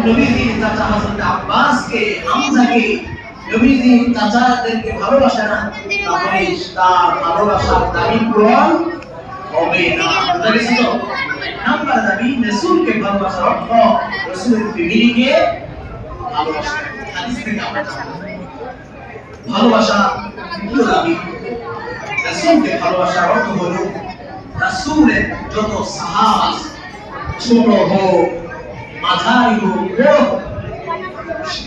নবীজি চাচা হযরত আব্বাসকে হামজাকে নবীজি চাচাদেরকে ভালোবাসে না, তাহলে তার ভালোবাসার দাবি পূরণ হবে না। বুঝেছিল? নাম্বার দাবি রাসূলকে ভালোবাসার অর্থ রাসূলের ফ্যামিলিকে ভালোবাসা। হাদিস থেকে আমরা ভালোবাসা কি দাবি? রাসূলকে ভালোবাসার অর্থ হলো রাসূলের যত সাহাবা ছোট হোক মাঝারি হোক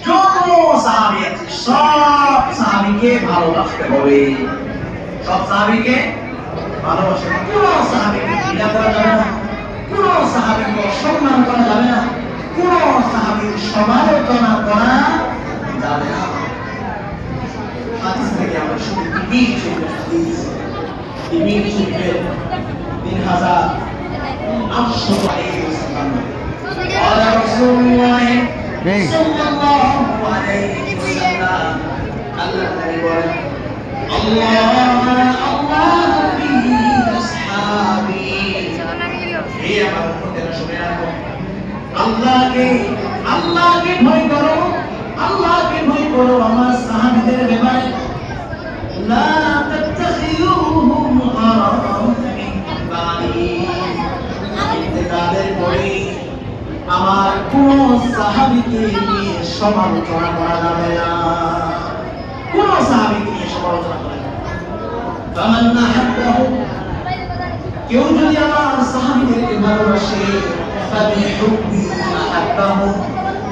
যত সাহাবী আছে সব সাহাবীকে ভালোবাসতে হবে। সব সাহাবীকে ভালোবাসতে হবে। কোন সাহাবীকে ঘৃণা করা যাবে না, কোন সাহাবীকে অসম্মান করা যাবে না, কোন সাহাবীর সমালোচনা করা যাবে না। হাদিস থেকে আমরা শুনি তিন হাদিস 3800 قال رسول الله صلى الله عليه وسلم الله الله في أصحابي هي مرحبا شمعكم الله के भय करो আমার সাহাবীদের ব্যাপারে লা তাত্তাখিয়ুহুম হারাম মিন বানি ইন্তেকালের পরে আমার কোন সাহাবীকে নিয়ে সমালোচনা করা যাবে না, কোন সাহাবীকে নিয়ে সমালোচনা করা যাবে না। ফামান আহাব্বাহু কেউ যদি আমার সাহাবীদেরকে ভালোবাসে ফাবিহুব্বি আহাব্বাহু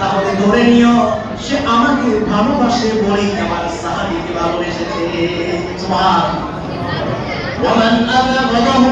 তাহলে ধরে নিও সে আমাকে ভালোবাসে বলেই আমার সাহাবীকে ভালোবেসেছে। সুবহান ওয়া মান আবাগাদাহু